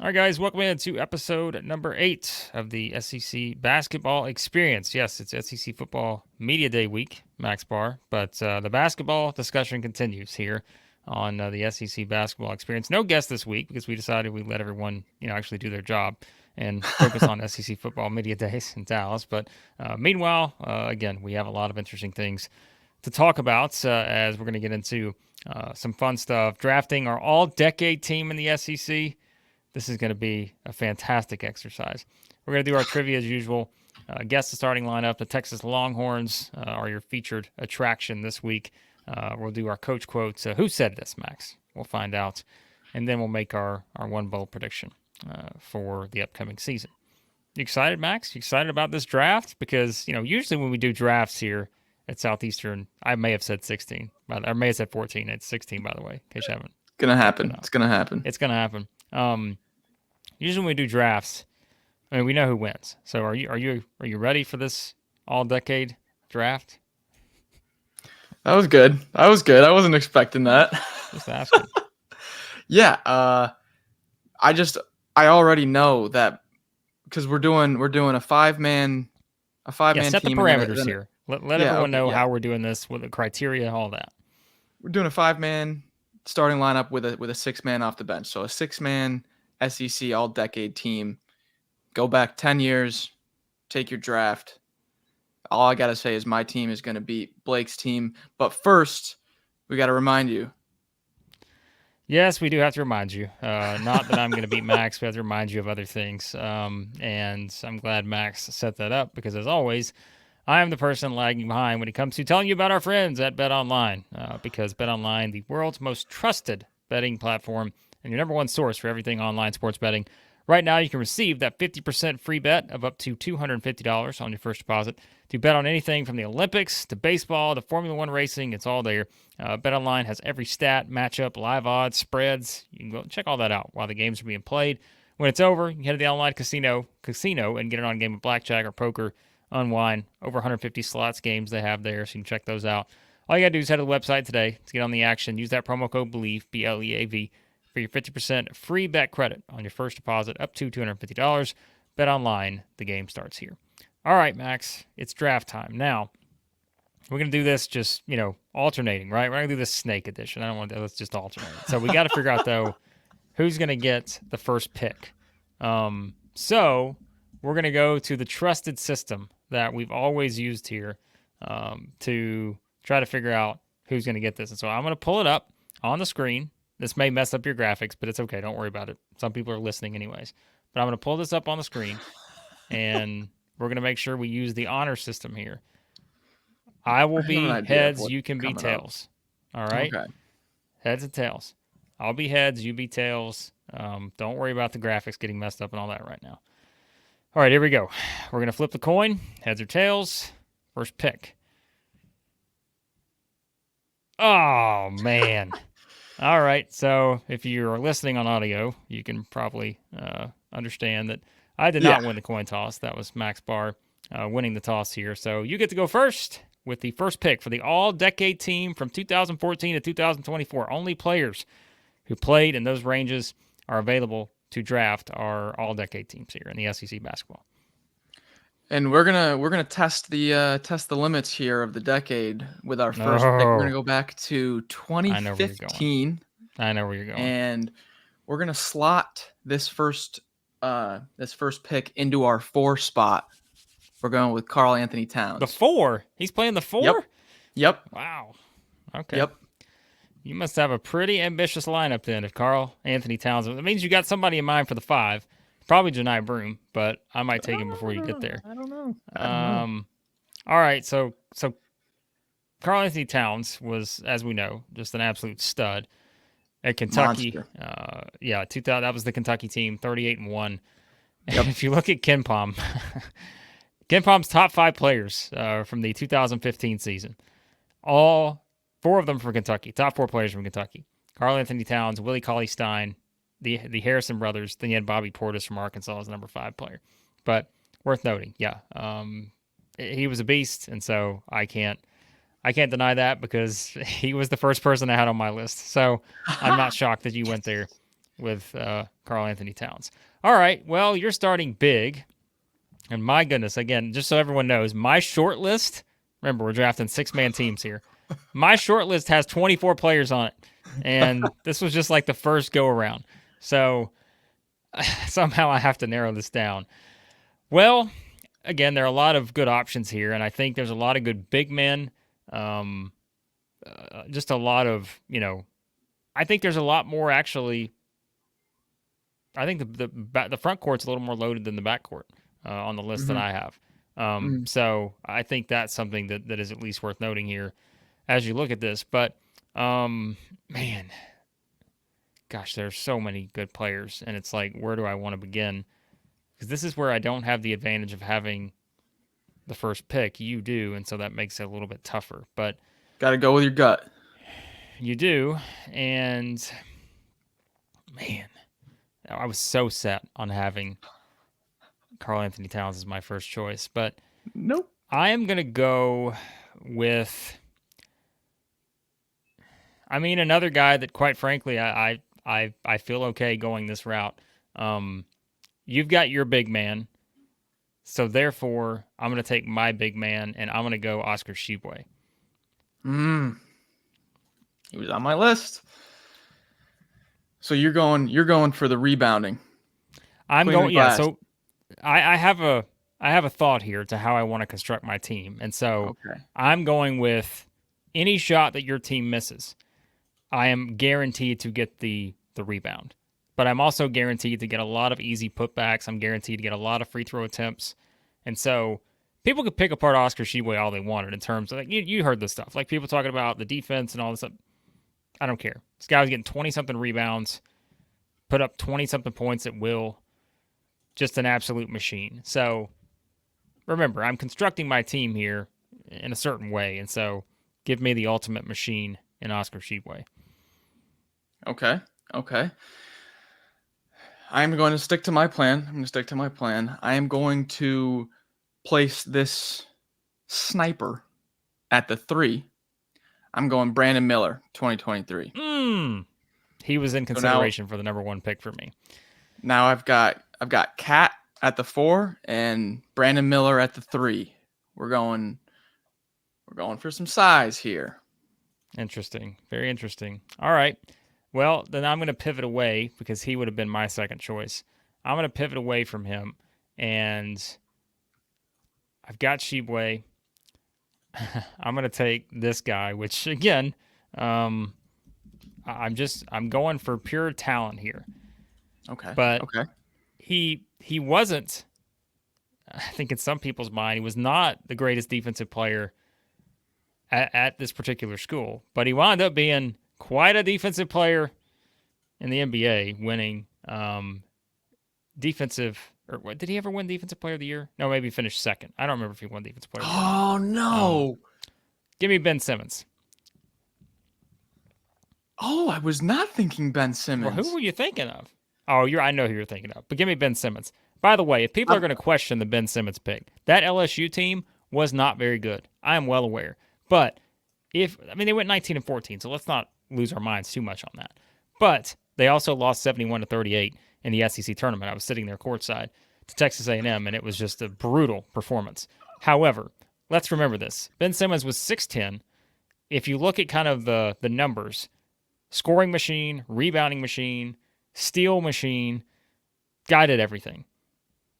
All right, guys, welcome in to episode number 8 of the SEC Basketball Experience. Yes, it's SEC Football Media Day week, Max Barr, but the basketball discussion continues here on the SEC Basketball Experience. No guest this week because we decided we'd let everyone, actually do their job and focus on SEC Football Media Days in Dallas. But meanwhile, again, we have a lot of interesting things to talk about as we're going to get into some fun stuff. Drafting our all-decade team in the SEC. This is going to be a fantastic exercise. We're going to do our trivia as usual. Guess the starting lineup. The Texas Longhorns are your featured attraction this week. We'll do our coach quotes. Who said this, Max? We'll find out. And then we'll make our one bowl prediction for the upcoming season. You excited, Max? You excited about this draft? Because, usually when we do drafts here at Southeastern, I may have said 16. I may have said 14. It's 16, by the way, in case you haven't. It's going to happen. It's going to happen. It's going to happen. Usually when we do drafts, I mean, we know who wins. So are you ready for this all-decade draft? That was good. I wasn't expecting that. Just asking. Yeah. I already know that because we're doing a five-man team. Set the parameters here. Let everyone know how we're doing this, with the criteria, all that. We're doing a 5-man starting lineup with a 6-man off the bench. So a 6-man SEC all-decade team. Go back 10 years, take your draft. All I got to say is my team is going to beat Blake's team. But first, we got to remind you. Yes, we do have to remind you. Not that I'm going to beat Max. We have to remind you of other things. And I'm glad Max set that up because, as always, I am the person lagging behind when it comes to telling you about our friends at BetOnline. Because BetOnline, the world's most trusted betting platform, and your number one source for everything online sports betting. Right now, you can receive that 50% free bet of up to $250 on your first deposit to bet on anything from the Olympics to baseball to Formula One racing. It's all there. BetOnline has every stat, matchup, live odds, spreads. You can go check all that out while the games are being played. When it's over, you can head to the online casino and get it on a game of blackjack or poker, unwind. Over 150 slots games they have there, so you can check those out. All you got to do is head to the website today to get on the action. Use that promo code BELIEVE, BLEAV, for your 50% free bet credit on your first deposit up to $250. Bet online. The game starts here. All right, Max, it's draft time. Now, we're going to do this just, alternating, right? We're going to do this snake edition. I don't want to, let's just alternate. So we got to figure out, though, who's going to get the first pick. So we're going to go to the trusted system that we've always used here to try to figure out who's going to get this. And so I'm going to pull it up on the screen. This may mess up your graphics, but it's okay. Don't worry about it. Some people are listening anyways. But I'm going to pull this up on the screen, and we're going to make sure we use the honor system here. I will be heads, you can be tails. All right? Okay. Heads and tails. I'll be heads, you be tails. Don't worry about the graphics getting messed up and all that right now. All right, here we go. We're going to flip the coin. Heads or tails. First pick. Oh, man. All right, so if you're listening on audio, you can probably understand that I did not win the coin toss. That was Max Barr winning the toss here. So you get to go first with the first pick for the all-decade team from 2014 to 2024. Only players who played in those ranges are available to draft our all-decade teams here in the SEC basketball. And we're gonna test the limits here of the decade with our first pick. We're gonna go back to 2015. I know where you're going. And we're gonna slot this first pick into our 4 spot. We're going with Karl Anthony Towns. The 4? He's playing the 4? Yep. Wow. Okay. Yep. You must have a pretty ambitious lineup then if Karl Anthony Towns. That means you got somebody in mind for the 5. Probably Janai Broom, but I might take him before you get there. I don't know. All right, so Karl Anthony Towns was, as we know, just an absolute stud at Kentucky. 2000. That was the Kentucky team, 38-1. Yep. If you look at KenPom, KenPom's top 5 players from the 2015 season, all 4 of them from Kentucky, top 4 players from Kentucky. Karl Anthony Towns, Willie Cauley-Stein, the Harrison brothers. Then you had Bobby Portis from Arkansas as number 5 player. But worth noting, he was a beast, and so I can't deny that because he was the first person I had on my list. So I'm not shocked that you went there. with Karl Anthony Towns. All right, well, you're starting big. And my goodness, again, just so everyone knows, my short list, remember, we're drafting 6-man teams here. My short list has 24 players on it. And this was just like the first go around. So somehow I have to narrow this down. Well, again, there are a lot of good options here, and I think there's a lot of good big men. Just a lot of, I think there's a lot more actually. I think the front court's a little more loaded than the back court on the list that I have. So I think that's something that is at least worth noting here as you look at this. But man, gosh, there's so many good players, and it's like, where do I want to begin? Because this is where I don't have the advantage of having the first pick. You do, and so that makes it a little bit tougher. But got to go with your gut. You do, and man, I was so set on having Karl Anthony Towns as my first choice, but nope. I am gonna go with. I mean, another guy that, quite frankly, I feel okay going this route. You've got your big man, so therefore I'm gonna take my big man, and I'm gonna go Oscar Tshiebwe. He was on my list. So you're going for the rebounding. I'm going, yeah. So I have a thought here to how I want to construct my team, and so I'm going with any shot that your team misses, I am guaranteed to get the rebound. But I'm also guaranteed to get a lot of easy putbacks. I'm guaranteed to get a lot of free throw attempts, and so people could pick apart Oscar Tshiebwe all they wanted in terms of, like, you heard this stuff, like people talking about the defense and all this stuff. I don't care. This guy was getting 20-something rebounds, put up 20-something points at will. Just an absolute machine. So remember, I'm constructing my team here in a certain way, and so give me the ultimate machine in Oscar Tshiebwe. Okay. I'm going to stick to my plan. I am going to place this sniper at the 3. I'm going Brandon Miller, 2023. He was in consideration for the number 1 pick for me. Now I've got Cat at the 4 and Brandon Miller at the 3. We're going for some size here. Interesting. Very interesting. All right. Well, then I'm going to pivot away because he would have been my second choice. I'm going to pivot away from him, and I've got Tshiebwe. I'm going to take this guy, which, again, I'm going for pure talent here. Okay. But he wasn't, I think in some people's mind, he was not the greatest defensive player at this particular school. But he wound up being quite a defensive player in the NBA, winning defensive. Or what, did he ever win Defensive Player of the Year? No, maybe he finished second. I don't remember if he won Defensive Player of the Year. Oh, no. Give me Ben Simmons. Oh, I was not thinking Ben Simmons. Well, who were you thinking of? Oh, I know who you're thinking of. But give me Ben Simmons. By the way, if people are going to question the Ben Simmons pick, that LSU team was not very good. I am well aware. But they went 19-14, so let's not lose our minds too much on that. But they also lost 71-38 in the SEC tournament. I was sitting there courtside to Texas A&M, and it was just a brutal performance. However, let's remember this. Ben Simmons was 6'10". If you look at kind of the numbers, scoring machine, rebounding machine, steal machine, guy did everything.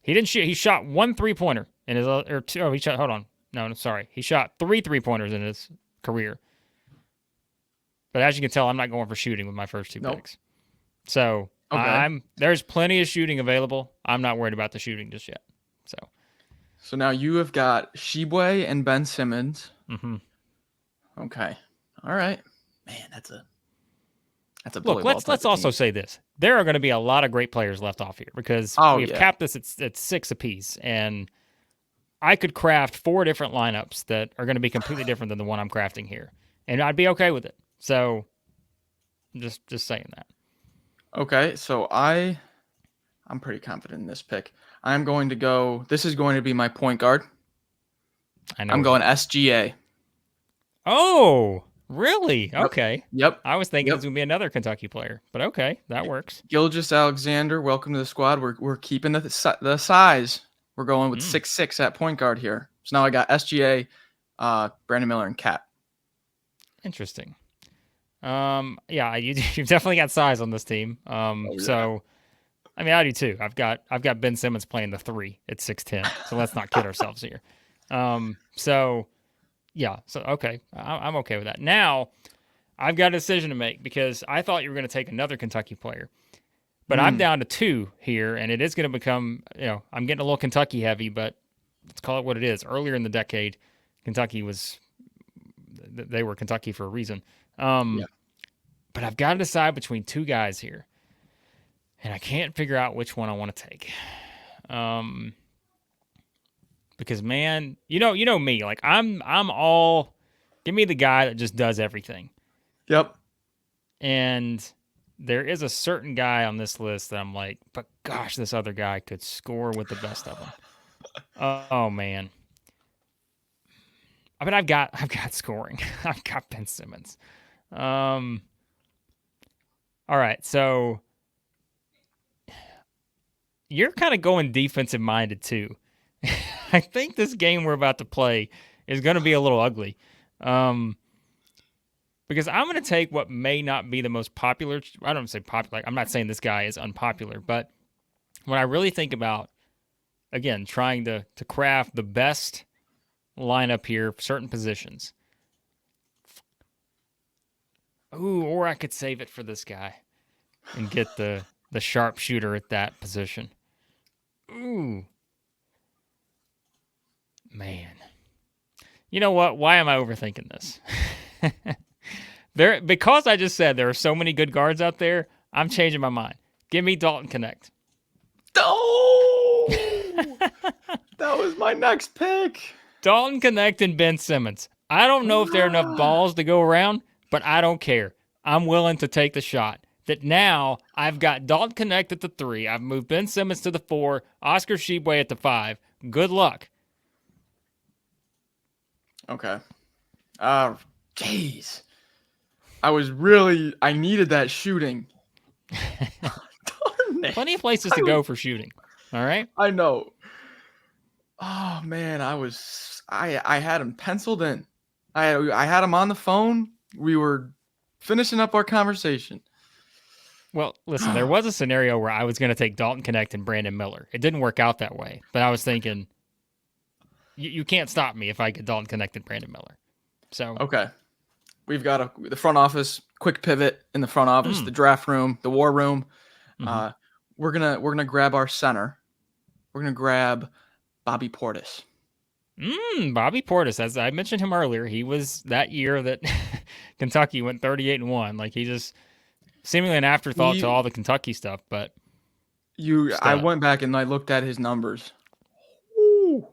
He didn't shoot. He shot 1 3-pointer in his he shot. Hold on. No, I'm sorry. He shot 3 3-pointers in his career. But as you can tell, I'm not going for shooting with my first 2 picks. So there's plenty of shooting available. I'm not worried about the shooting just yet. So now you have got Tshiebwe and Ben Simmons. Mm-hmm. Okay. All right. Man, that's a look. Let's also say this: there are going to be a lot of great players left off here because we've capped this at 6 apiece, and I could craft 4 different lineups that are going to be completely different than the one I'm crafting here, and I'd be okay with it. So, just saying that. Okay, so I'm pretty confident in this pick. I'm going to go. This is going to be my point guard. I know. I'm going SGA. Oh, Really? Yep. Okay. Yep. I was thinking it Yep. was going to be another Kentucky player, but okay, that works. Gilgeous Alexander, welcome to the squad. We're keeping the size. We're going with Mm, 6'6" at point guard here. So now I got SGA, Brandon Miller, and Cat. interesting. Yeah, you've definitely got size on this team. Oh yeah. So I mean, I do too. I've got Ben Simmons playing the 3 at 6'10". So let's not kid ourselves here. So yeah, so okay, I'm okay with that. Now I've got a decision to make because I thought you were going to take another Kentucky player, but I'm down to 2 here, and it is going to become, I'm getting a little Kentucky heavy, but let's call it what it is. Earlier in the decade, Kentucky they were Kentucky for a reason. Yeah. But I've got to decide between 2 guys here, and I can't figure out which one I want to take. Because man, you know me, like I'm all, give me the guy that just does everything. Yep. And there is a certain guy on this list that I'm like, but gosh, this other guy could score with the best of them. Oh man. I mean, I've got scoring. I've got Ben Simmons. All right, so you're kind of going defensive minded too. I think this game we're about to play is going to be a little ugly. Because I'm going to take what may not be the most popular. I don't say popular. I'm not saying this guy is unpopular, but when I really think about, again, trying to craft the best lineup here for certain positions. Ooh, or I could save it for this guy and get the sharpshooter at that position. Ooh. Man. You know what? Why am I overthinking this? Because I just said there are so many good guards out there, I'm changing my mind. Give me Dalton Knecht. Oh, that was my next pick. Dalton Knecht and Ben Simmons. I don't know if there are enough balls to go around, but I don't care. I'm willing to take the shot. That now I've got Dalton Knecht at the 3. I've moved Ben Simmons to the 4, Oscar Tshiebwe at the 5. Good luck. Okay. Jeez. I needed that shooting. Darn it. Plenty of places to go for shooting. All right? I know. Oh man, I had him penciled in. I had him on the phone. We were finishing up our conversation. Well, listen, there was a scenario where I was going to take Dalton Knecht and Brandon Miller. It didn't work out that way, but I was thinking, you can't stop me if I get Dalton Knecht and Brandon Miller. So Okay. We've got the front office, quick pivot in the front office, the draft room, the war room. Mhm. We're gonna grab our center. We're gonna grab Bobby Portis. Bobby Portis, as I mentioned him earlier, he was that year that Kentucky went 38-1. Like he just seemingly an afterthought to all the Kentucky stuff, but I went back and I looked at his numbers. Ooh,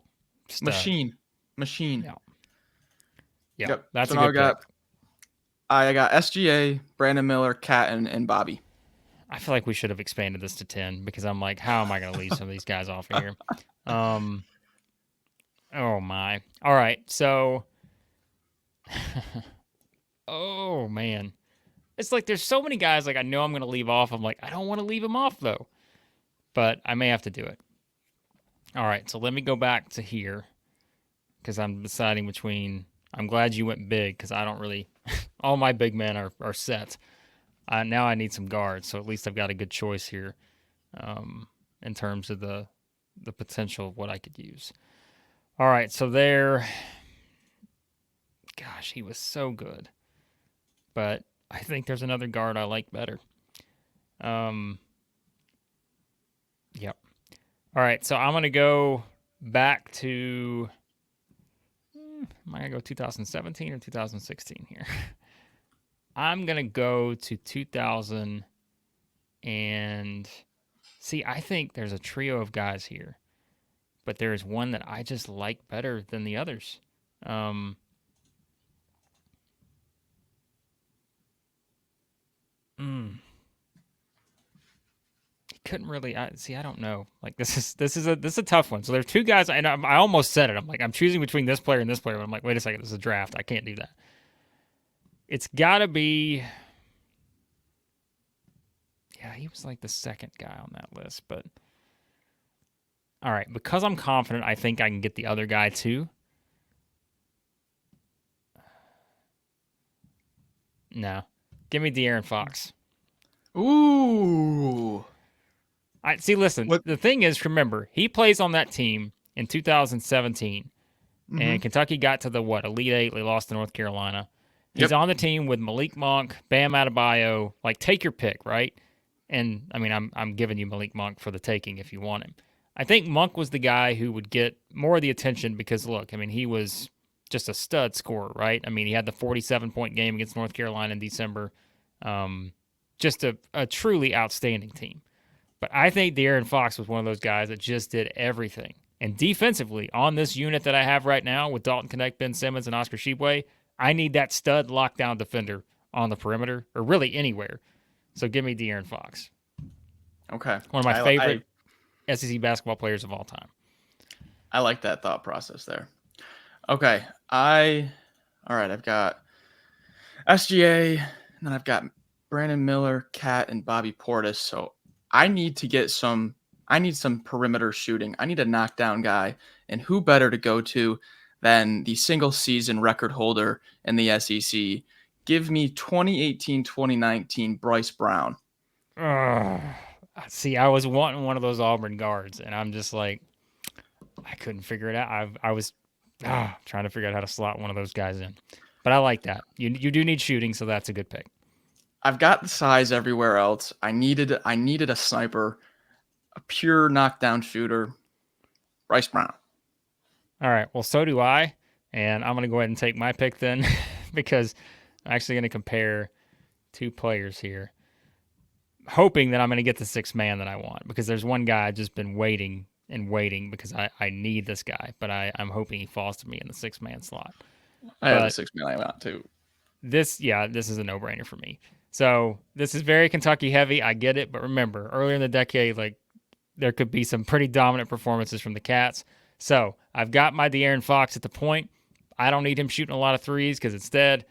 machine. Yeah. Yep. That's so a good pick. I got SGA, Brandon Miller, Cat, and Bobby. I feel like we should have expanded this to 10 because I'm like, how am I going to leave some of these guys off of here? Oh my. All right. So, oh man. It's like there's so many guys like I know I'm going to leave off. I'm like, I don't want to leave them off though. But I may have to do it. All right. So let me go back to here because I'm deciding between. I'm glad you went big because I don't really. All my big men are set. Now I need some guards, so at least I've got a good choice here in terms of the potential of what I could use. All right, so there. Gosh, he was so good, but I think there's another guard I like better. Yep. All right, so I'm gonna go back to. Am I gonna go 2017 or 2016 here? I'm gonna go to 2000 and see. I think there's a trio of guys here, but there is one that I just like better than the others. He couldn't really. I don't know. Like this is a tough one. So there's 2 guys, and I almost said it. I'm like I'm choosing between this player and this player. But I'm like, wait a second, this is a draft. I can't do that. It's got to be. Yeah, he was like the second guy on that list, but all right, because I'm confident, I think I can get the other guy too. No, give me De'Aaron Fox. Ooh. I see. Listen, What? the thing is, remember, he plays on that team in 2017, Mm-hmm. and Kentucky got to the Elite Eight. They lost to North Carolina. He's Yep. on the team with Malik Monk, Bam Adebayo. Like, take your pick, right? And I mean, I'm giving you Malik Monk for the taking if you want him. I think Monk was the guy who would get more of the attention because look, I mean, he was just a stud scorer, right? I mean, he had the 47-point game against North Carolina in December. Just a truly outstanding team. But I think De'Aaron Fox was one of those guys that just did everything. And defensively, on this unit that I have right now with Dalton Knecht, Ben Simmons, and Oscar Tshiebwe, I need that stud lockdown defender on the perimeter, or really anywhere. So give me De'Aaron Fox. Okay. One of my favorite SEC basketball players of all time. I like that thought process there. Okay. I've got SGA, and then I've got Brandon Miller, Cat, and Bobby Portis. So I need some perimeter shooting. I need a knockdown guy. And who better to go to than the single season record holder in the SEC? Give me 2018-2019 Bryce Brown. See, I was wanting one of those Auburn guards, and I'm just like, I couldn't figure it out. I was trying to figure out how to slot one of those guys in. But I like that. You do need shooting, so that's a good pick. I've got the size everywhere else. I needed a sniper, a pure knockdown shooter. Bryce Brown. All right. Well, so do I. And I'm going to go ahead and take my pick then because I'm actually going to compare two players here, hoping that I'm going to get the sixth man that I want because there's one guy I've just been waiting and waiting because I need this guy, but I'm hoping he falls to me in the sixth man slot. I have the sixth man I want too. This is a no-brainer for me. So this is very Kentucky heavy. I get it. But remember, earlier in the decade, like there could be some pretty dominant performances from the Cats. So I've got my De'Aaron Fox at the point. I don't need him shooting a lot of threes because instead,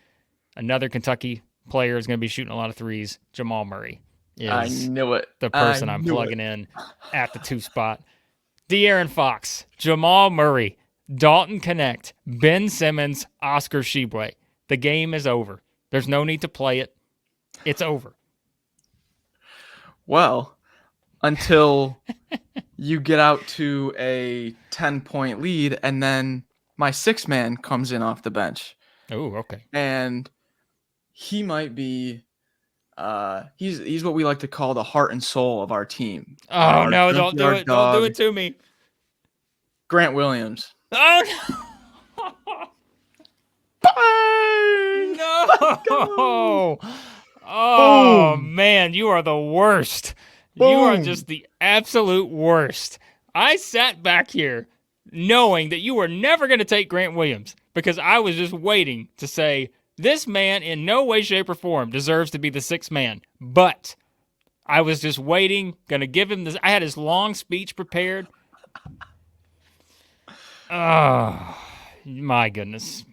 another Kentucky player is going to be shooting a lot of threes. Jamal Murray I is knew it. the person I'm plugging in at the 2 spot. De'Aaron Fox, Jamal Murray, Dalton Knecht, Ben Simmons, Oscar Tshiebwe. The game is over. There's no need to play it. It's over. Well, until you get out to a 10-point lead, and then my sixth man comes in off the bench. Oh, okay. And he might be he's what we like to call the heart and soul of our team. Oh, no, don't do it. Don't do it to me. Grant Williams. Oh, no. Oh, man, you are the worst. Boom. You are just the absolute worst. I sat back here knowing that you were never going to take Grant Williams because I was just waiting to say, this man in no way, shape, or form deserves to be the sixth man. But I was just waiting, going to give him this. I had his long speech prepared. Oh, my goodness.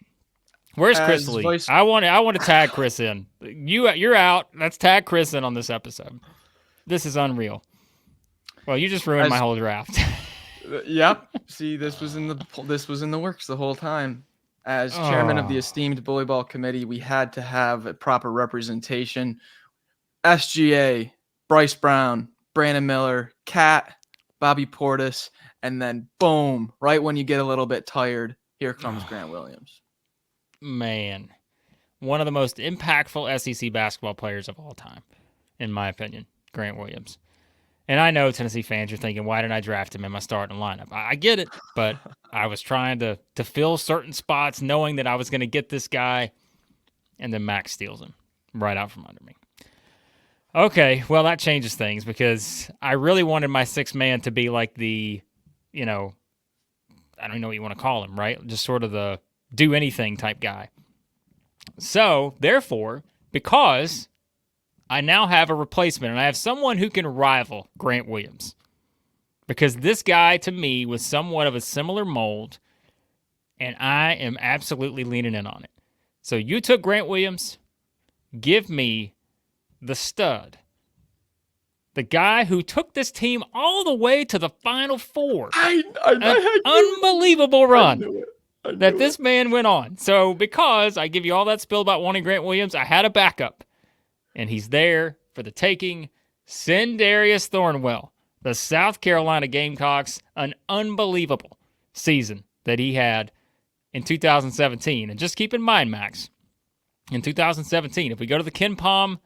Where's Chris Lee? I want to tag Chris in. You're out. Let's tag Chris in on this episode. This is unreal. Well, you just ruined my whole draft. Yep. See, this was in the works the whole time. As chairman of the esteemed bully ball committee, we had to have a proper representation. SGA, Bryce Brown, Brandon Miller, Cat, Bobby Portis, and then boom, right when you get a little bit tired, here comes Grant Williams. Man, one of the most impactful SEC basketball players of all time, in my opinion, Grant Williams. And I know Tennessee fans are thinking, why didn't I draft him in my starting lineup? I get it, but I was trying to fill certain spots knowing that I was going to get this guy, and then Max steals him right out from under me. Okay, well, that changes things because I really wanted my sixth man to be like the, I don't even know what you want to call him, right? Just sort of the do anything type guy. So, therefore, because I now have a replacement and I have someone who can rival Grant Williams, because this guy to me was somewhat of a similar mold, and I am absolutely leaning in on it. So you took Grant Williams. give me the stud. The guy who took this team all the way to the Final Four. An unbelievable run that this man went on. So because I give you all that spill about wanting Grant Williams, I had a backup. And he's there for the taking. Sindarius Thornwell, the South Carolina Gamecocks, an unbelievable season that he had in 2017. And just keep in mind, Max, in 2017, if we go to the KenPom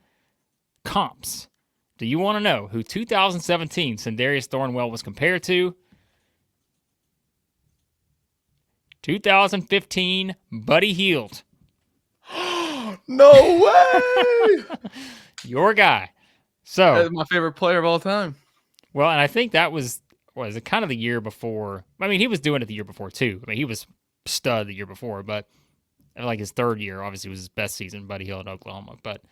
comps, do you want to know who 2017 Sindarius Thornwell was compared to? 2015 Buddy Hield. No way! Your guy. So that's my favorite player of all time. Well, and I think that was it kind of the year before. I mean, he was doing it the year before too. I mean, he was stud the year before, but like his third year obviously was his best season, Buddy Hield at Oklahoma. But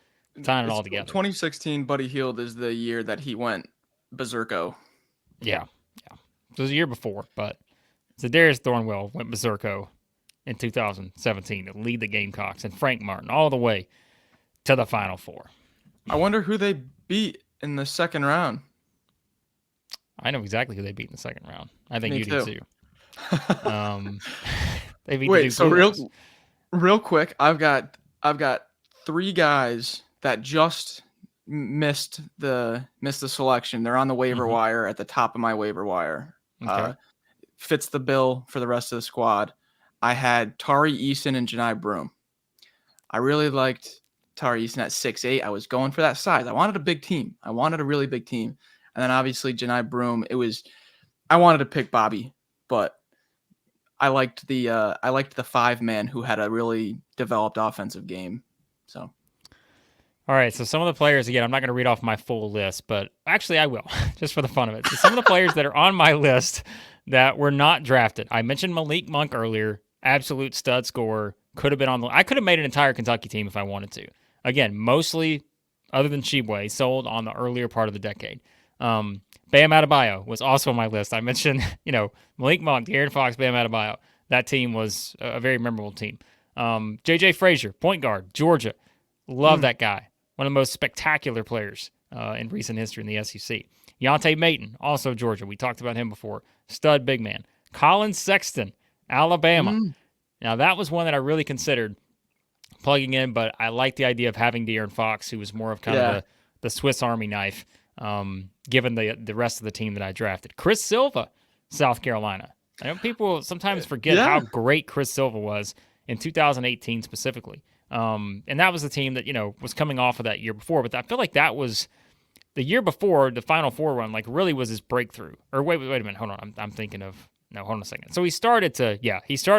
tying it all together, 2016 Buddy Hield is the year that he went berserko. Yeah. So it was the year before, but Sindarius Thornwell went berserko in 2017 to lead the Gamecocks, and Frank Martin all the way to the Final Four. I wonder who they beat in the second round. I know exactly who they beat in the second round. I think you do too. They beat Wait, so real quick, I've got 3 guys that just missed the selection. They're on the waiver wire at the top of my waiver wire. Okay. Fits the bill for the rest of the squad. I had Tari Eason and Janai Broom. I really liked Tari Eason at 6'8". I was going for that size. I wanted a big team. I wanted a really big team. And then obviously Janai Broom, I wanted to pick Bobby, but I liked the 5-man who had a really developed offensive game. So all right, so some of the players, again, I'm not going to read off my full list, but actually I will, just for the fun of it. So some of the players that are on my list that were not drafted. I mentioned Malik Monk earlier, absolute stud scorer, could have been I could have made an entire Kentucky team if I wanted to. Again, mostly, other than Tshiebwe, sold on the earlier part of the decade. Bam Adebayo was also on my list. I mentioned, Malik Monk, De'Aaron Fox, Bam Adebayo. That team was a very memorable team. J.J. Frazier, point guard, Georgia. Love that guy. One of the most spectacular players in recent history in the SEC. Yonte Mayton, also Georgia. We talked about him before. Stud big man. Colin Sexton, Alabama. Now, that was one that I really considered plugging in, but I like the idea of having De'Aaron Fox, who was more of kind of the Swiss Army knife, given the rest of the team that I drafted. Chris Silva, South Carolina. I know people sometimes forget how great Chris Silva was in 2018 specifically. And that was the team that, was coming off of that year before. But I feel like that was the year before the Final Four run, like really was his breakthrough. Or wait a minute. Hold on. I'm thinking of, no, hold on a second. So he started to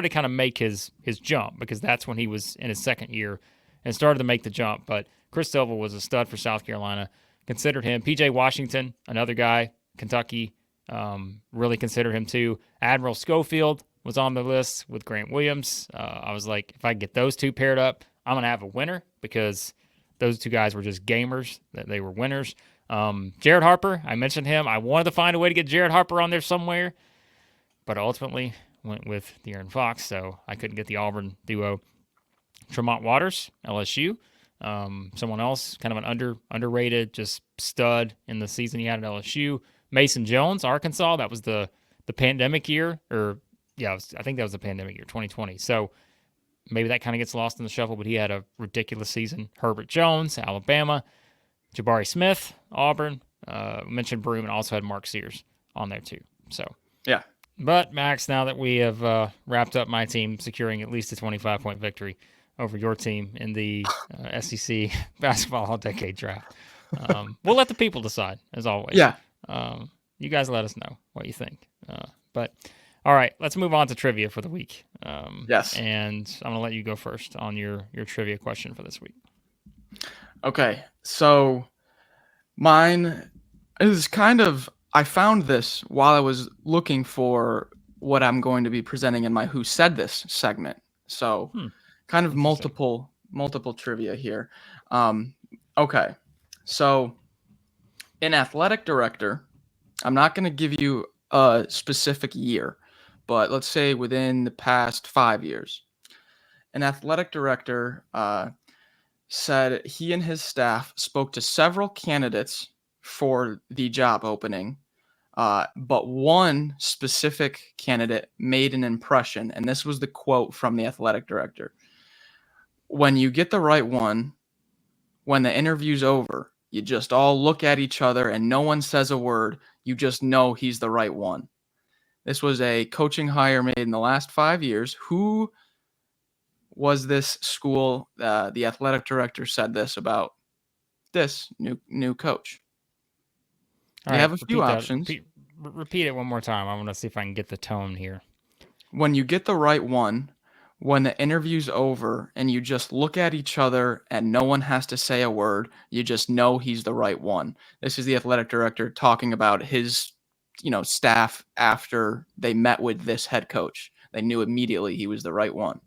kind of make his jump, because that's when he was in his second year and started to make the jump. But Chris Silva was a stud for South Carolina. Considered him. PJ Washington, another guy, Kentucky, really considered him too. Admiral Schofield was on the list with Grant Williams. I was like, if I get those two paired up, I'm going to have a winner, because those two guys were just gamers. They were winners. Jared Harper, I mentioned him. I wanted to find a way to get Jared Harper on there somewhere, but ultimately went with De'Aaron Fox, so I couldn't get the Auburn duo. Tremont Waters, LSU. Someone else, kind of an underrated, just stud in the season he had at LSU. Mason Jones, Arkansas. That was the pandemic year, I think that was the pandemic year, 2020. So maybe that kind of gets lost in the shuffle, but he had a ridiculous season. Herbert Jones, Alabama. Jabari Smith, Auburn. Mentioned Broom, and also had Mark Sears on there too. So yeah. But Max, now that we have wrapped up my team securing at least a 25-point victory over your team in the SEC basketball all-decade draft, we'll let the people decide, as always. Yeah. You guys let us know what you think. But all right, let's move on to trivia for the week. Yes. And I'm going to let you go first on your trivia question for this week. Okay, so mine is I found this while I was looking for what I'm going to be presenting in my Who Said This segment. So kind of multiple trivia here. Okay, so an athletic director, I'm not going to give you a specific year, but let's say within the past 5 years, an athletic director said he and his staff spoke to several candidates for the job opening, but one specific candidate made an impression, and this was the quote from the athletic director. When you get the right one, when the interview's over, you just all look at each other and no one says a word. You just know he's the right one. This was a coaching hire made in the last 5 years. Who was this school? The athletic director said this about this new coach. You have a few options. Repeat it one more time. I want to see if I can get the tone here. When you get the right one, when the interview's over and you just look at each other and no one has to say a word, you just know he's the right one. This is the athletic director talking about his, staff after they met with this head coach. They knew immediately he was the right one.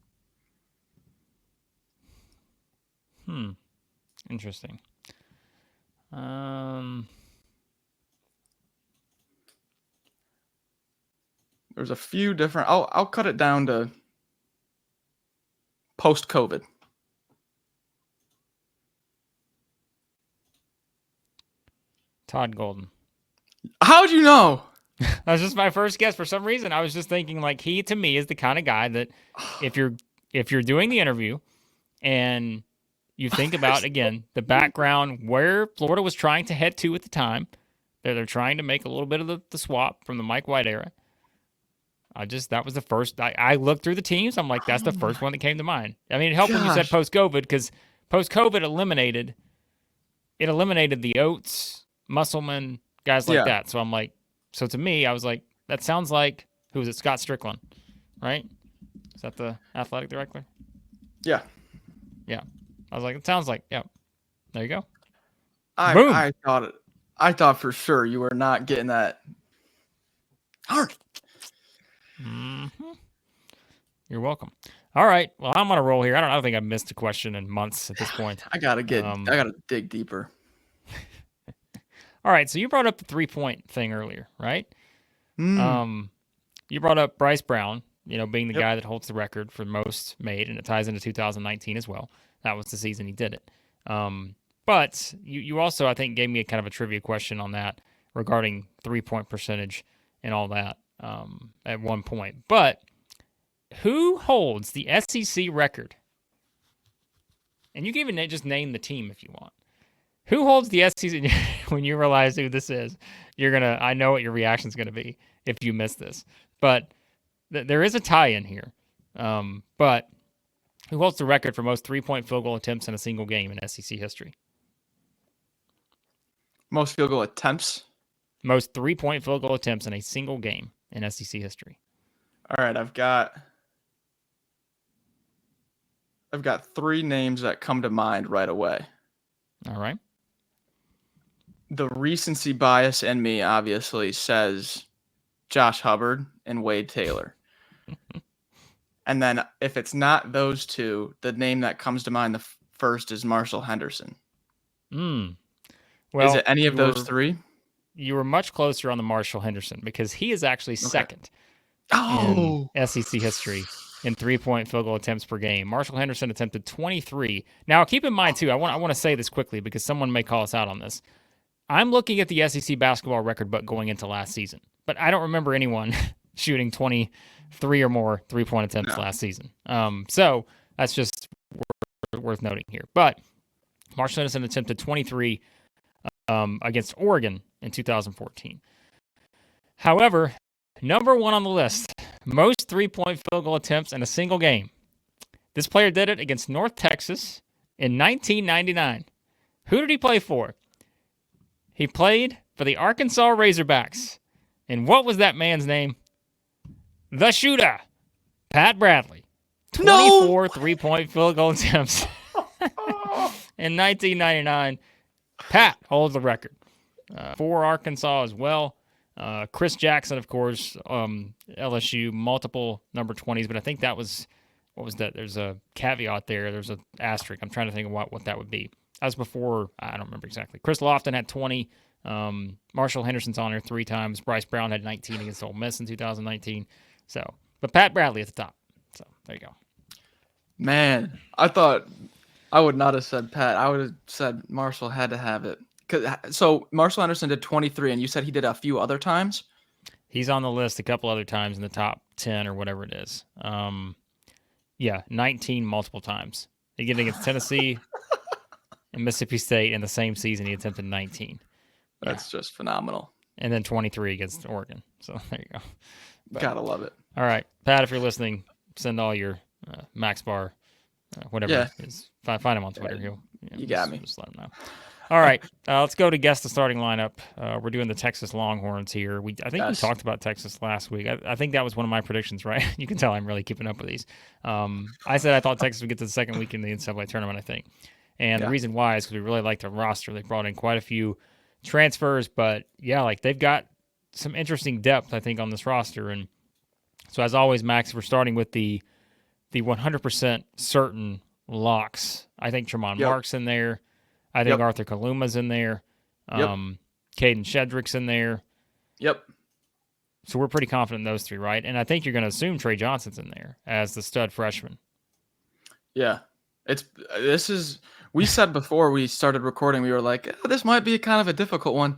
Interesting. There's a few different. I'll cut it down to post-COVID. Todd Golden. How'd you know? That was just my first guess. For some reason, I was just thinking like he to me is the kind of guy that if you're doing the interview and you think about again the background where Florida was trying to head to at the time, they're trying to make a little bit of the swap from the Mike White era. That was the first. I looked through the teams. I'm like, that's the first one that came to mind. I mean, it helped when you said post-COVID because post-COVID eliminated the Oates, Musselman, guys like that. So I'm like, so to me, I was like, that sounds like, who was it? Scott Strickland, right? Is that the athletic director? Yeah. Yeah. I was like, it sounds like, yeah. There you go. I thought for sure you were not getting that. Hard. Mm-hmm. You're welcome. All right. Well, I'm on a roll here. I don't think I've missed a question in months at this point. I gotta dig deeper. All right. So you brought up the 3-point thing earlier, right? You brought up Bryce Brown, being the guy that holds the record for most made, and it ties into 2019 as well. That was the season he did it. But you also, I think, gave me a kind of a trivia question on that regarding 3-point percentage and all that at one point. But who holds the SEC record? And you can even just name the team if you want. Who holds the SEC? When you realize who this is, I know what your reaction is going to be if you miss this. But there is a tie-in here. But who holds the record for most 3-point field goal attempts in a single game in SEC history? Most field goal attempts? Most 3-point field goal attempts in a single game in SEC history. All right, I've got 3 names that come to mind right away. All right. The recency bias in me obviously says Josh Hubbard and Wade Taylor. And then if it's not those two, the name that comes to mind the first is Marshall Henderson. Well, is it any of those 3? You were much closer on the Marshall Henderson because he is actually second in SEC history in 3-point field goal attempts per game. Marshall Henderson attempted 23. Now, keep in mind, too, I want to say this quickly because someone may call us out on this. I'm looking at the SEC basketball record book going into last season, but I don't remember anyone shooting 23 or more 3-point attempts last season. So that's just worth noting here. But Marshall Henderson attempted 23 against Oregon in 2014. However, number 1 on the list, most 3-point field goal attempts in a single game. This player did it against North Texas in 1999. Who did he play for? He played for the Arkansas Razorbacks. And what was that man's name? The shooter, Pat Bradley. 24 3-point field goal attempts in 1999. Pat holds the record for Arkansas as well. Chris Jackson, of course, LSU, multiple number 20s, but I think that was, what was that? There's a caveat there. There's an asterisk. I'm trying to think of what that would be. That was before, I don't remember exactly. Chris Lofton had 20. Marshall Henderson's on there 3 times. Bryce Brown had 19 against Ole Miss in 2019. But Pat Bradley at the top. So there you go. Man, I thought I would not have said Pat. I would have said Marshall had to have it. So Marshall Anderson did 23, and you said he did a few other times? He's on the list a couple other times in the top 10 or whatever it is. Yeah, 19 multiple times. He did it against Tennessee and Mississippi State in the same season. He attempted 19. Yeah, That's just phenomenal. and then 23 against Oregon. So there you go. But, Gotta love it. all right, Pat, if you're listening, send all your Max Barr, whatever Yeah. is. Find him on Twitter. You got me. Just let him know. All right, let's go to guess the starting lineup. We're doing the Texas Longhorns here. I think we talked about Texas last week. I think that was one of my predictions, right? You can tell I'm really keeping up with these. I said I thought Texas would get to the second week in the NCAA tournament, I think. And the reason why is because we really like the roster. They brought in quite a few transfers, but yeah, like they've got some interesting depth, I think, on this roster. And so, as always, Max, we're starting with the 100% certain locks. I think Tremont Mark's in there. I think Arthur Kaluma's in there. Caden Shedrick's in there. Yep. So we're pretty confident in those three, right? And I think you're going to assume Trey Johnson's in there as the stud freshman. Yeah. We said before we started recording, we were like, this might be kind of a difficult one.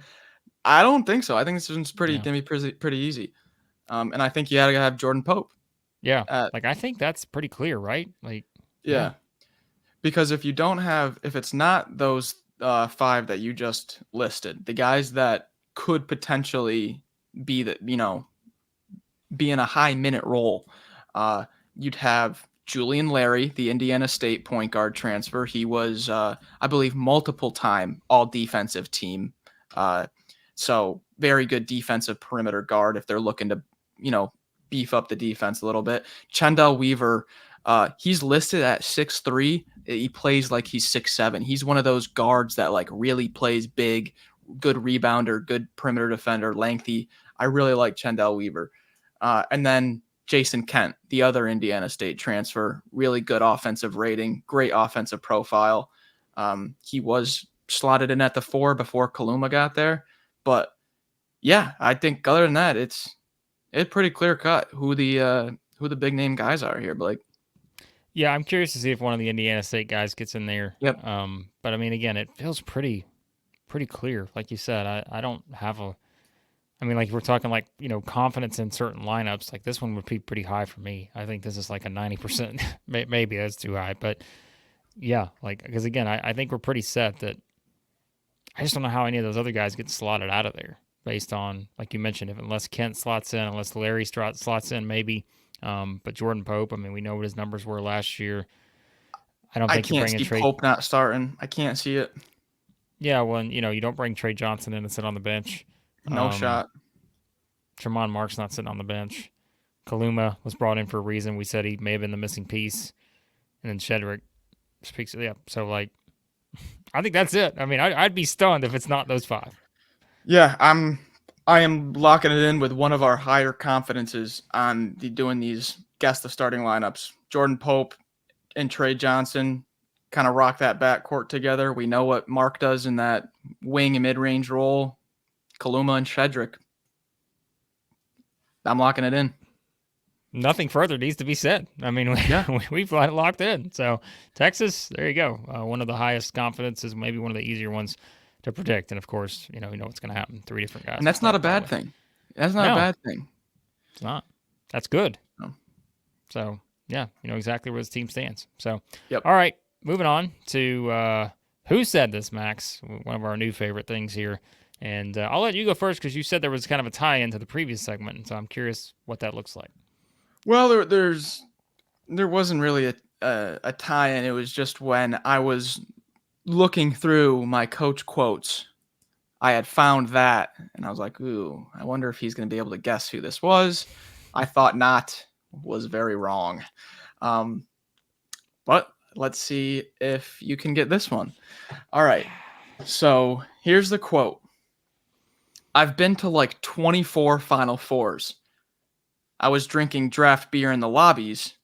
I don't think so. I think this one's going to be pretty easy. And I think you got to have Jordan Pope. Yeah. I think that's pretty clear, right? Yeah. Because if it's not those 5 that you just listed, the guys that could potentially be be in a high minute role, you'd have Julian Larry, the Indiana State point guard transfer. He was, I believe, multiple time all defensive team. So very good defensive perimeter guard if they're looking to, beef up the defense a little bit. Chendall Weaver, he's listed at 6'3". He plays like he's 6'7". He's one of those guards that really plays big, good rebounder, good perimeter defender, lengthy. I really like Chendall Weaver. And then Jason Kent, the other Indiana State transfer, really good offensive rating, great offensive profile. He was slotted in at the 4 before Kaluma got there. But yeah, I think other than that, it's pretty clear cut who the big name guys are here, Blake. Yeah, I'm curious to see if one of the Indiana State guys gets in there. Yep. But I mean, again, it feels pretty clear. Like you said, I don't have we're talking confidence in certain lineups. Like this one would be pretty high for me. I think this is like a 90%. Maybe that's too high, but yeah, because again, I think we're pretty set that I just don't know how any of those other guys get slotted out of there based on, like you mentioned, unless Kent slots in, unless Larry slots in, maybe. But Jordan Pope, we know what his numbers were last year. I don't think you're bringing Trey Pope not starting. I can't see it. Yeah, well, you don't bring Trey Johnson in and sit on the bench. No shot. Tremont Mark's not sitting on the bench. Kaluma was brought in for a reason. We said he may have been the missing piece. And then Shedrick speaks. Yeah, so I think that's it. I'd be stunned if it's not those 5. Yeah, I am locking it in with one of our higher confidences on doing these guess the starting lineups. Jordan Pope and Trey Johnson kind of rock that backcourt together. We know what Mark does in that wing and mid-range role. Kaluma and Shedrick. I'm locking it in. Nothing further needs to be said. We've locked in. So Texas, there you go. One of the highest confidences, maybe one of the easier ones to predict. And of course, you know what's going to happen. 3 different guys. And that's not a bad thing. That's not a bad thing. It's not. That's good. No. So yeah, you know exactly where this team stands. So yep. All right, moving on to who said this, Max? One of our new favorite things here. And I'll let you go first because you said there was kind of a tie-in to the previous segment, and so I'm curious what that looks like. Well, there wasn't really a tie-in. It was just when I was looking through my coach quotes, I had found that, and I was like, ooh, I wonder if he's going to be able to guess who this was. I thought not. Was very wrong. But let's see if you can get this one. All right. So here's the quote. I've been to like 24 Final Fours. I was drinking draft beer in the lobbies,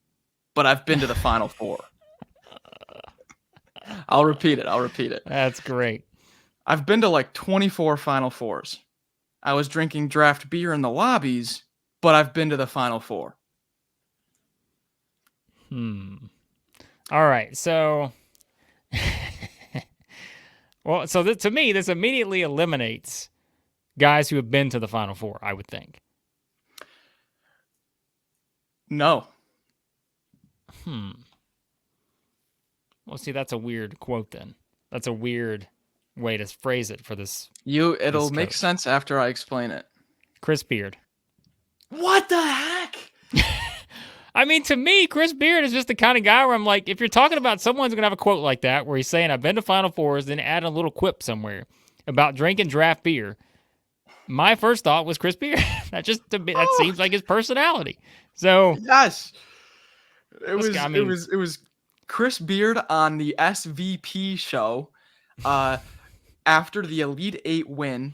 but I've been to the Final Four. I'll repeat it. That's great. I've been to like 24 Final Fours. I was drinking draft beer in the lobbies, but I've been to the Final Four. All right. So Well, so to me, this immediately eliminates guys who have been to the Final Four, I would think. No. Well, see, that's a weird quote then. That's a weird way to phrase it for this. It'll this make coach. sense after I explain it. Chris Beard. What the heck? I mean, to me, Chris Beard is just the kind of guy where I'm like, if you're talking about someone's going to have a quote like that where he's saying, I've been to Final Fours, then add a little quip somewhere about drinking draft beer, my first thought was Chris Beard. That seems like his personality. So yes, it Let's was. go. I mean- it was Chris Beard on the SVP show after the Elite Eight win,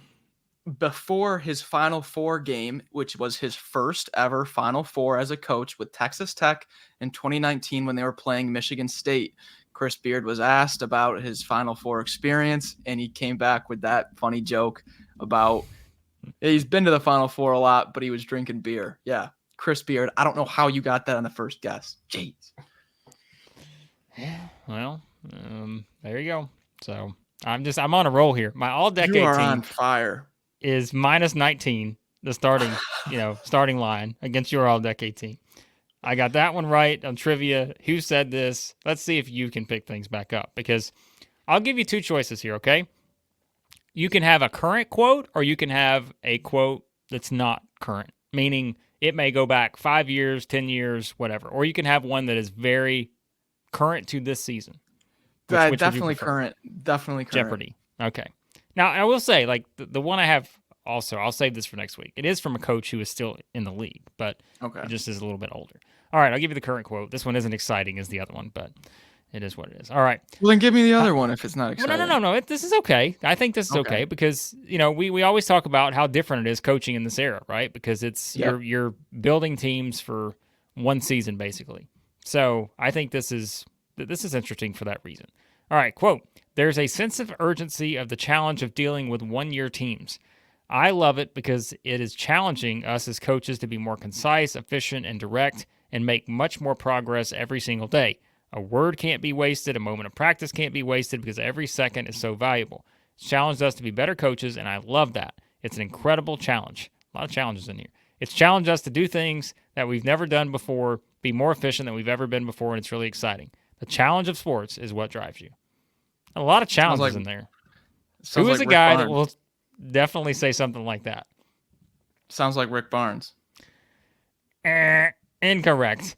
before his Final Four game, which was his first ever Final Four as a coach with Texas Tech in 2019 when they were playing Michigan State. Chris Beard was asked about his Final Four experience, and he came back with that funny joke about he's been to the Final Four a lot, but he was drinking beer. Yeah, Chris Beard. I don't know how you got that on the first guess. Jeez. Well, there you go. So I'm on a roll here. My all-decade You are team on fire. is minus 19, the starting line against your all-decade team. I got that one right on trivia. Who said this? Let's see if you can pick things back up, because I'll give you two choices here, okay? You can have a current quote, or you can have a quote that's not current, meaning it may go back 5 years, 10 years, whatever. Or you can have one that is very current to this season. Which Definitely current. Definitely current. Jeopardy. Okay. Now, I will say, like, the one I have also, I'll save this for next week. It is from a coach who is still in the league, but it just is a little bit older. All right, I'll give you the current quote. This one isn't exciting as the other one, but it is what it is. All right. Well, then give me the other one if it's not exciting. No. This is okay. I think this is okay because, we always talk about how different it is coaching in this era, right? Because it's you're building teams for one season, basically. So I think this is interesting for that reason. All right, quote, "There's a sense of urgency of the challenge of dealing with one-year teams. I love it because it is challenging us as coaches to be more concise, efficient, and direct and make much more progress every single day. A word can't be wasted. A moment of practice can't be wasted because every second is so valuable. It's challenged us to be better coaches, and I love that. It's an incredible challenge." A lot of challenges in here. "It's challenged us to do things that we've never done before, be more efficient than we've ever been before, and it's really exciting. The challenge of sports is what drives you." A lot of challenges in there. Who is a guy that will definitely say something like that? Sounds like Rick Barnes. Incorrect.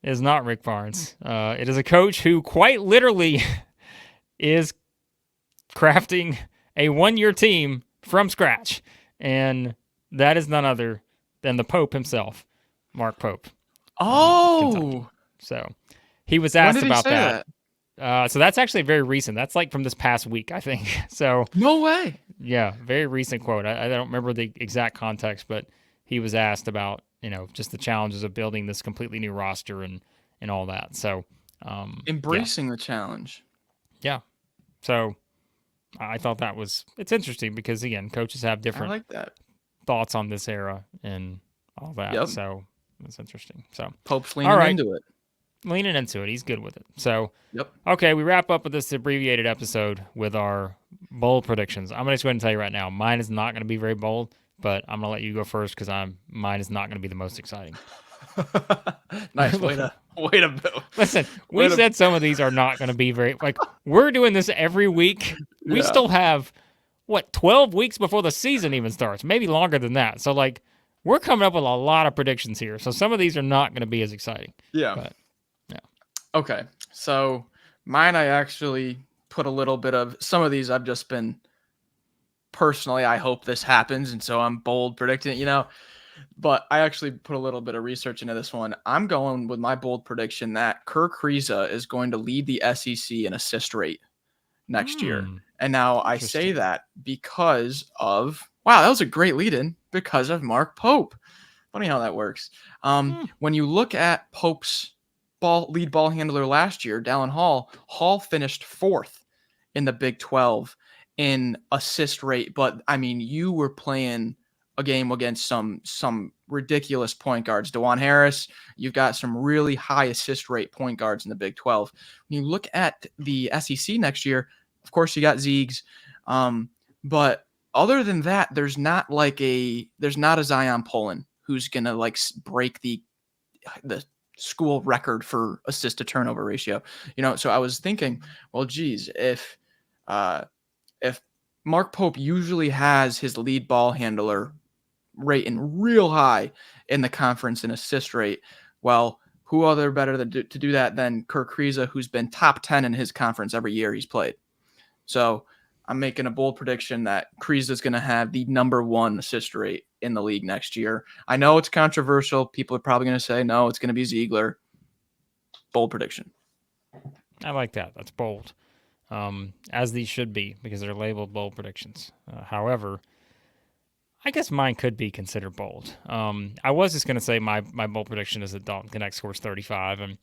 It is not Rick Barnes. It is a coach who quite literally is crafting a one-year team from scratch. And that is none other than the Pope himself, Mark Pope. Oh. So he was asked about that. So that's actually very recent. That's like from this past week, I think. So no way. Yeah, very recent quote. I don't remember the exact context, but he was asked about, just the challenges of building this completely new roster and all that. So embracing the challenge. Yeah. So I thought it's interesting because, again, coaches have different thoughts on this era and all that. Yep. So it's interesting. So Pope's leaning into it. Leaning into it. He's good with it. So, yep. Okay, we wrap up with this abbreviated episode with our bold predictions. I'm going to just go ahead and tell you right now, mine is not going to be very bold, but I'm going to let you go first because mine is not going to be the most exciting. Nice. Way to Listen, we said some of these are not going to be very, we're doing this every week. We still have, 12 weeks before the season even starts, maybe longer than that. So, we're coming up with a lot of predictions here. So some of these are not going to be as exciting. Yeah. But, okay. So mine, I actually put a little bit of some of these I've just been personally, I hope this happens. And so I'm bold predicting it, but I actually put a little bit of research into this one. I'm going with my bold prediction that Kirk Kriisa is going to lead the SEC in assist rate next year. And now I say that because of, wow, that was a great lead in because of Mark Pope. Funny how that works. When you look at Pope's lead ball handler last year, Dallin Hall finished 4th in the Big 12 in assist rate. But I mean, you were playing a game against some ridiculous point guards. DeJuan Harris, you've got some really high assist rate point guards in the Big 12. When you look at the SEC next year, of course you got Zeegs, but other than that, there's not a Zion Poland who's gonna like break the school record for assist to turnover ratio. So I was thinking, well, geez, if Mark Pope usually has his lead ball handler rating real high in the conference in assist rate, well, who other better to do that than Kirk Kriisa, who's been top 10 in his conference every year he's played. So I'm making a bold prediction that Kriisa is going to have the number 1 assist rate in the league next year. I know it's controversial. People are probably going to say, no, it's going to be Ziegler. Bold prediction. I like that. That's bold. As these should be, because they're labeled bold predictions. However, I guess mine could be considered bold. I was just going to say my bold prediction is that Dalton Knecht scores 35, and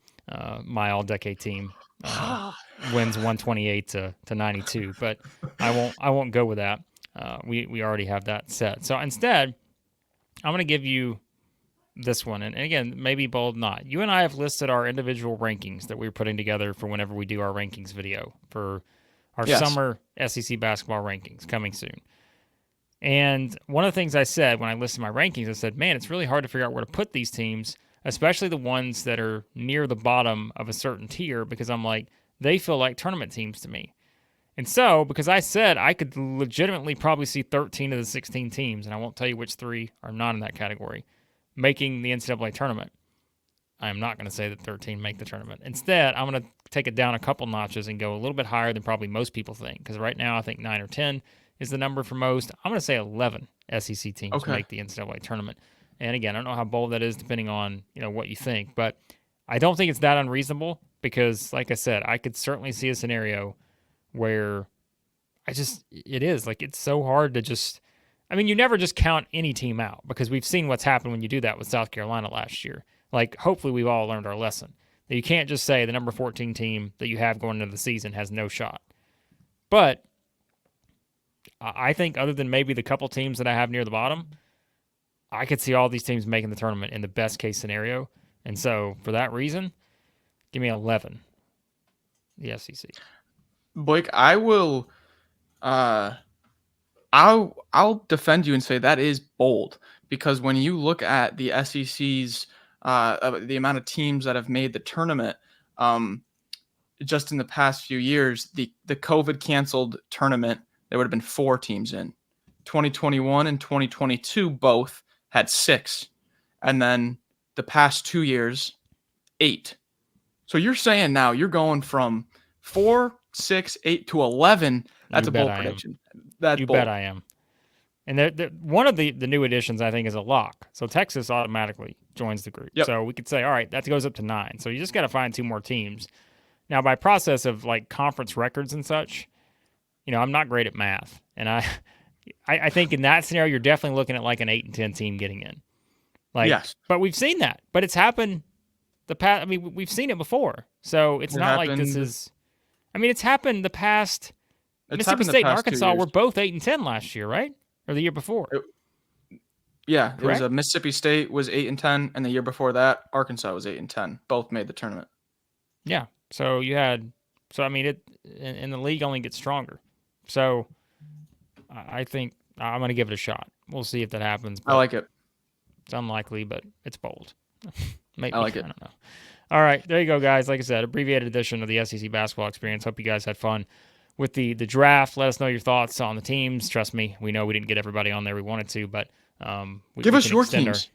my all-decade team wins 128 to 92. But I won't go with that. We already have that set. So instead, I'm going to give you this one. And again, maybe bold not. You and I have listed our individual rankings that we're putting together for whenever we do our rankings video for our summer SEC basketball rankings coming soon. And one of the things I said when I listed my rankings, I said, man, it's really hard to figure out where to put these teams, especially the ones that are near the bottom of a certain tier, because I'm like, they feel like tournament teams to me. And so, because I said I could legitimately probably see 13 of the 16 teams, and I won't tell you which 3 are not in that category, making the NCAA tournament. I am not going to say that 13 make the tournament. Instead, I'm going to take it down a couple notches and go a little bit higher than probably most people think, because right now I think 9 or 10 is the number for most. I'm going to say 11 SEC teams make the NCAA tournament. And again, I don't know how bold that is depending on what you think, but I don't think it's that unreasonable because, like I said, I could certainly see a scenario where it is like it's so hard to just. I mean, you never just count any team out because we've seen what's happened when you do that with South Carolina last year. Like, hopefully we've all learned our lesson. That you can't just say the number 14 team that you have going into the season has no shot. But I think other than maybe the couple teams that I have near the bottom, I could see all these teams making the tournament in the best case scenario. And so, for that reason, give me 11, the SEC. Blake, I will... I'll defend you and say that is bold because when you look at the SEC's the amount of teams that have made the tournament just in the past few years, the COVID canceled tournament, there would have been 4 teams in. 2021 and 2022 both had 6, and then the past 2 years 8. So you're saying now you're going from 4, 6, 8 to 11. That's a bold prediction. That's bold. Bet I am. And one of the new additions, I think, is a lock. So Texas automatically joins the group. Yep. So we could say, all right, that goes up to 9. So you just got to find 2 more teams. Now, by process of like conference records and such, I'm not great at math. And I think in that scenario, you're definitely looking at like an 8 and 10 team getting in. Like, yes. But we've seen that. But it's happened the past. I mean, we've seen it before. So it's not like this is. I mean, it's happened the past. Mississippi State and Arkansas were both 8 and 10 last year, right? Or the year before? It was a Mississippi State was 8 and 10, and the year before that, Arkansas was 8 and 10. Both made the tournament. Yeah. So you had. So I mean, and the league only gets stronger. So I think I'm going to give it a shot. We'll see if that happens. I like it. It's unlikely, but it's bold. Maybe, I like it. I don't know. All right, there you go, guys. Like I said, abbreviated edition of the SEC basketball experience. Hope you guys had fun with the draft. Let us know your thoughts on the teams. Trust me, we know we didn't get everybody on there we wanted to, but give us your teams.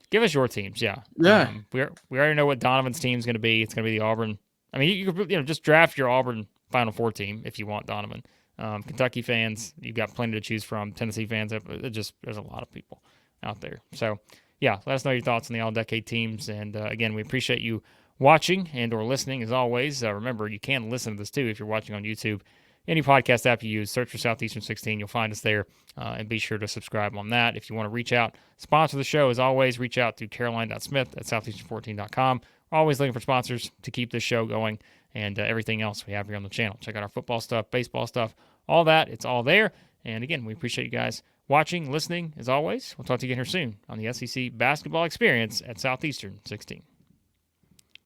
Give us your teams, yeah. Yeah. We already know what Donovan's team is going to be. It's going to be the Auburn. I mean, you could just draft your Auburn Final Four team if you want Donovan. Kentucky fans, you've got plenty to choose from. Tennessee fans, there's a lot of people out there. So, yeah, let us know your thoughts on the all-decade teams. And, again, we appreciate you watching and or listening, as always. Remember, you can listen to this, too, if you're watching on YouTube. Any podcast app you use, search for Southeastern 16. You'll find us there. And be sure to subscribe on that. If you want to reach out, sponsor the show, as always, reach out to caroline.smith@southeastern14.com. We're always looking for sponsors to keep this show going and everything else we have here on the channel. Check out our football stuff, baseball stuff, all that. It's all there. And, again, we appreciate you guys watching, listening, as always. We'll talk to you again here soon on the SEC Basketball Experience at Southeastern 16.